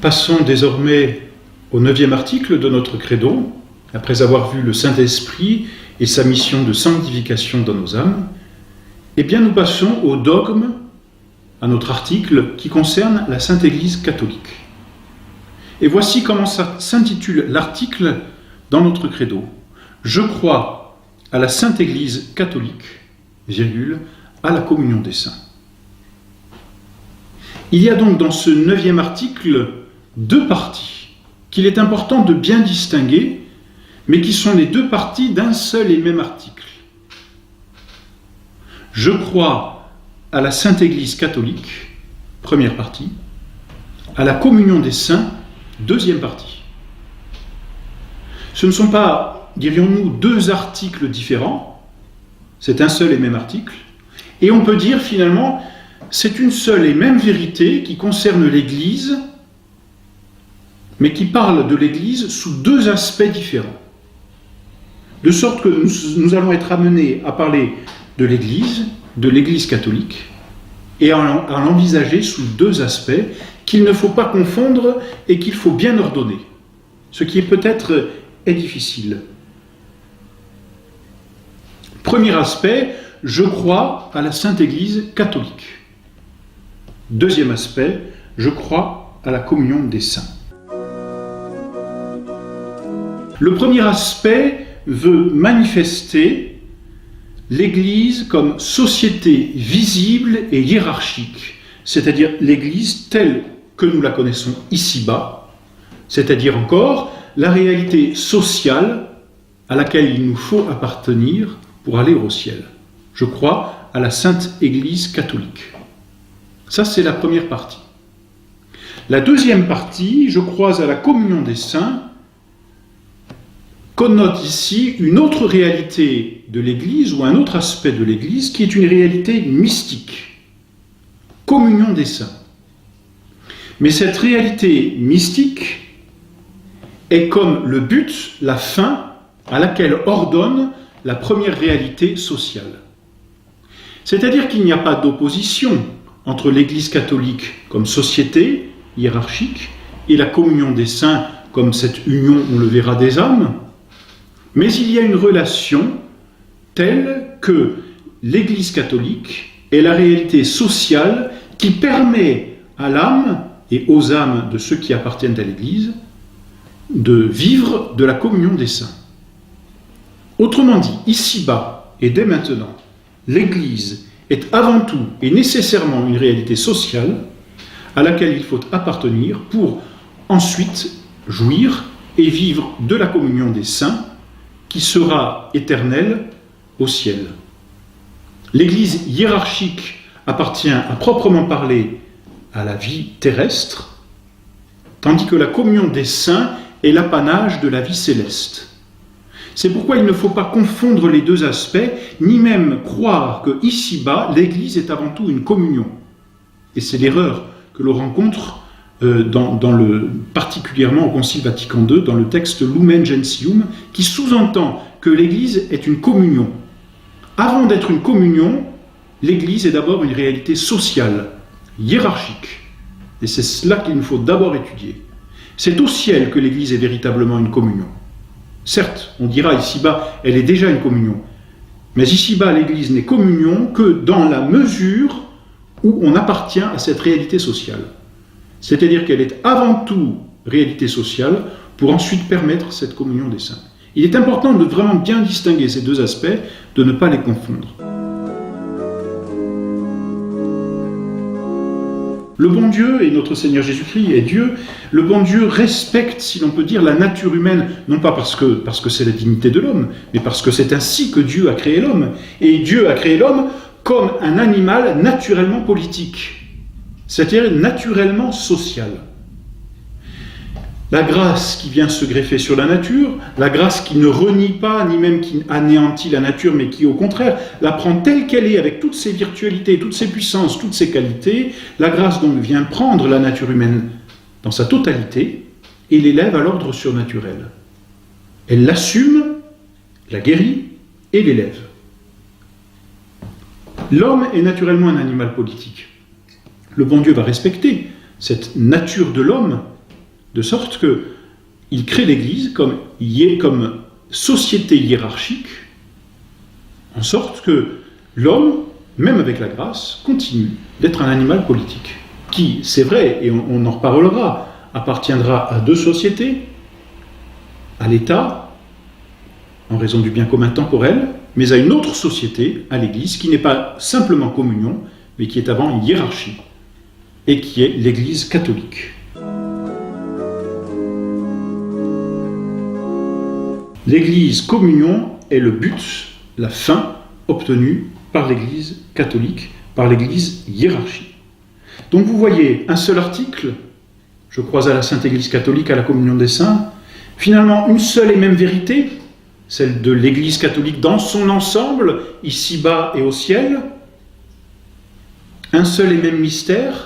Passons désormais au 9e article de notre credo, après avoir vu le Saint-Esprit et sa mission de sanctification dans nos âmes. Eh bien, nous passons au dogme, à notre article qui concerne la Sainte Église catholique. Et voici comment s'intitule l'article dans notre credo. Je crois à la Sainte Église catholique, virgule, à la communion des saints. Il y a donc dans ce 9e article deux parties qu'il est important de bien distinguer, mais qui sont les deux parties d'un seul et même article. Je crois à la Sainte Église catholique, première partie, à la communion des saints, deuxième partie. Ce ne sont pas, dirions-nous, deux articles différents, c'est un seul et même article, et on peut dire finalement, c'est une seule et même vérité qui concerne l'Église, mais qui parle de l'Église sous deux aspects différents. De sorte que nous allons être amenés à parler de l'Église catholique, et à l'envisager sous deux aspects qu'il ne faut pas confondre et qu'il faut bien ordonner, ce qui peut-être est difficile. Premier aspect, je crois à la Sainte Église catholique. Deuxième aspect, je crois à la communion des saints. Le premier aspect veut manifester l'Église comme société visible et hiérarchique, c'est-à-dire l'Église telle que nous la connaissons ici-bas, c'est-à-dire encore la réalité sociale à laquelle il nous faut appartenir pour aller au ciel. Je crois à la Sainte Église catholique. Ça, c'est la première partie. La deuxième partie, je crois à la communion des saints, connote ici une autre réalité de l'Église ou un autre aspect de l'Église qui est une réalité mystique. Communion des saints. Mais cette réalité mystique est comme le but, la fin à laquelle ordonne la première réalité sociale. C'est-à-dire qu'il n'y a pas d'opposition entre l'Église catholique comme société hiérarchique et la communion des saints comme cette union, on le verra, des âmes, mais il y a une relation telle que l'Église catholique est la réalité sociale qui permet à l'âme et aux âmes de ceux qui appartiennent à l'Église de vivre de la communion des saints. Autrement dit, ici-bas et dès maintenant, l'Église est avant tout et nécessairement une réalité sociale à laquelle il faut appartenir pour ensuite jouir et vivre de la communion des saints qui sera éternelle au ciel. L'Église hiérarchique appartient à proprement parler à la vie terrestre, tandis que la communion des saints est l'apanage de la vie céleste. C'est pourquoi il ne faut pas confondre les deux aspects, ni même croire que ici-bas, l'Église est avant tout une communion. Et c'est l'erreur que l'on rencontre particulièrement au Concile Vatican II, dans le texte Lumen Gentium, qui sous-entend que l'Église est une communion. Avant d'être une communion, l'Église est d'abord une réalité sociale, hiérarchique. Et c'est cela qu'il nous faut d'abord étudier. C'est au ciel que l'Église est véritablement une communion. Certes, on dira ici-bas, elle est déjà une communion. Mais ici-bas, l'Église n'est communion que dans la mesure où on appartient à cette réalité sociale. C'est-à-dire qu'elle est avant tout réalité sociale pour ensuite permettre cette communion des saints. Il est important de vraiment bien distinguer ces deux aspects, de ne pas les confondre. Le bon Dieu, et notre Seigneur Jésus-Christ est Dieu, le bon Dieu respecte, si l'on peut dire, la nature humaine, non pas parce que c'est la dignité de l'homme, mais parce que c'est ainsi que Dieu a créé l'homme. Et Dieu a créé l'homme comme un animal naturellement politique, c'est-à-dire naturellement social. La grâce qui vient se greffer sur la nature, la grâce qui ne renie pas, ni même qui anéantit la nature, mais qui au contraire la prend telle qu'elle est, avec toutes ses virtualités, toutes ses puissances, toutes ses qualités, la grâce donc vient prendre la nature humaine dans sa totalité et l'élève à l'ordre surnaturel. Elle l'assume, la guérit et l'élève. L'homme est naturellement un animal politique. Le bon Dieu va respecter cette nature de l'homme de sorte qu'il crée l'Église comme société hiérarchique, en sorte que l'homme, même avec la grâce, continue d'être un animal politique, qui, c'est vrai, et on en reparlera, appartiendra à deux sociétés, à l'État, en raison du bien commun temporel, mais à une autre société, à l'Église, qui n'est pas simplement communion, mais qui est avant hiérarchie, et qui est l'Église catholique. L'Église communion est le but, la fin obtenue par l'Église catholique, par l'Église hiérarchie. Donc vous voyez, un seul article, je crois à la Sainte Église catholique, à la communion des saints, finalement une seule et même vérité, celle de l'Église catholique dans son ensemble, ici-bas et au ciel, un seul et même mystère,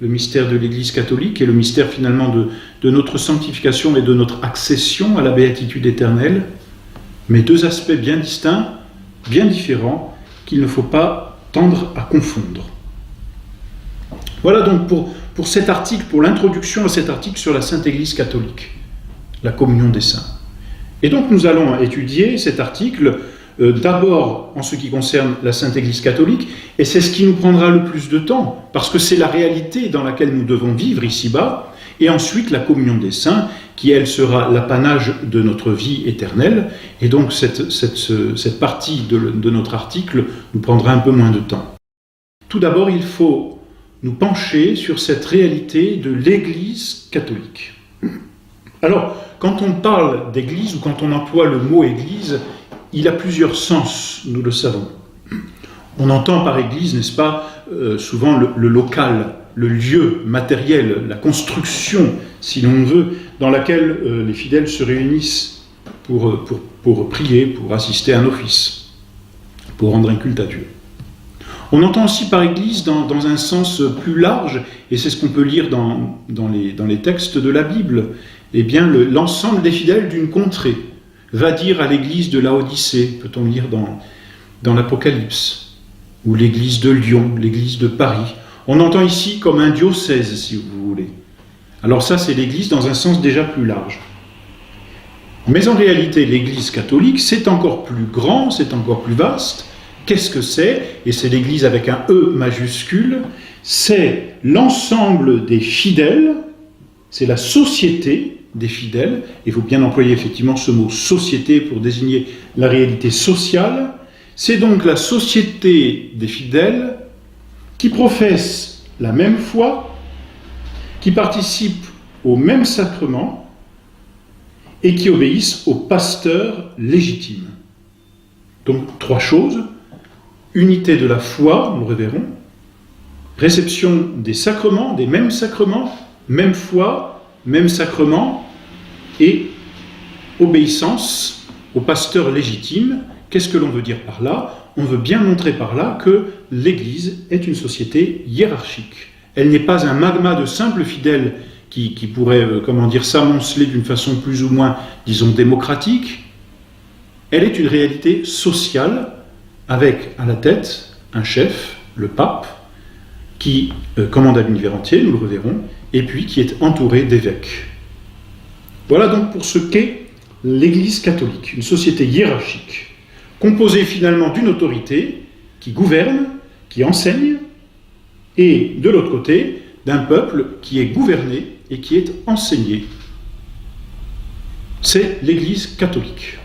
le mystère de l'Église catholique et le mystère finalement de notre sanctification et de notre accession à la béatitude éternelle, mais deux aspects bien distincts, bien différents, qu'il ne faut pas tendre à confondre. Voilà donc pour cet article, pour l'introduction à cet article sur la Sainte Église catholique, la communion des saints. Et donc nous allons étudier cet article d'abord en ce qui concerne la Sainte Église catholique, et c'est ce qui nous prendra le plus de temps, parce que c'est la réalité dans laquelle nous devons vivre ici-bas, et ensuite la communion des saints, qui elle sera l'apanage de notre vie éternelle, et donc cette partie de notre article nous prendra un peu moins de temps. Tout d'abord, il faut nous pencher sur cette réalité de l'Église catholique. Alors, quand on parle d'Église, ou quand on emploie le mot Église, il a plusieurs sens, nous le savons. On entend par Église, n'est-ce pas, souvent le local, le lieu matériel, la construction, si l'on veut, dans laquelle les fidèles se réunissent pour prier, pour assister à un office, pour rendre un culte à Dieu. On entend aussi par Église dans un sens plus large, et c'est ce qu'on peut lire dans les textes de la Bible, eh bien l'ensemble des fidèles d'une contrée va dire à l'église de Laodicée, peut-on lire dans l'Apocalypse, ou l'église de Lyon, l'église de Paris. On entend ici comme un diocèse, si vous voulez. Alors ça, c'est l'église dans un sens déjà plus large. Mais en réalité, l'église catholique, c'est encore plus grand, c'est encore plus vaste. Qu'est-ce que c'est? Et c'est l'église avec un E majuscule. C'est l'ensemble des fidèles, c'est la société des fidèles. Il faut bien employer effectivement ce mot société pour désigner la réalité sociale. C'est donc la société des fidèles qui professent la même foi, qui participent au même sacrement et qui obéissent au pasteur légitime. Donc trois choses: unité de la foi, nous le reverrons, réception des sacrements, des mêmes sacrements, même foi, même sacrement, et obéissance au pasteur légitime. Qu'est-ce que l'on veut dire par là? On veut bien montrer par là que l'Église est une société hiérarchique. Elle n'est pas un magma de simples fidèles qui pourraient, s'amonceler d'une façon plus ou moins, disons, démocratique. Elle est une réalité sociale, avec à la tête un chef, le pape, qui commande à l'univers entier, nous le reverrons, et puis qui est entouré d'évêques. Voilà donc pour ce qu'est l'Église catholique, une société hiérarchique, composée finalement d'une autorité qui gouverne, qui enseigne, et de l'autre côté, d'un peuple qui est gouverné et qui est enseigné. C'est l'Église catholique.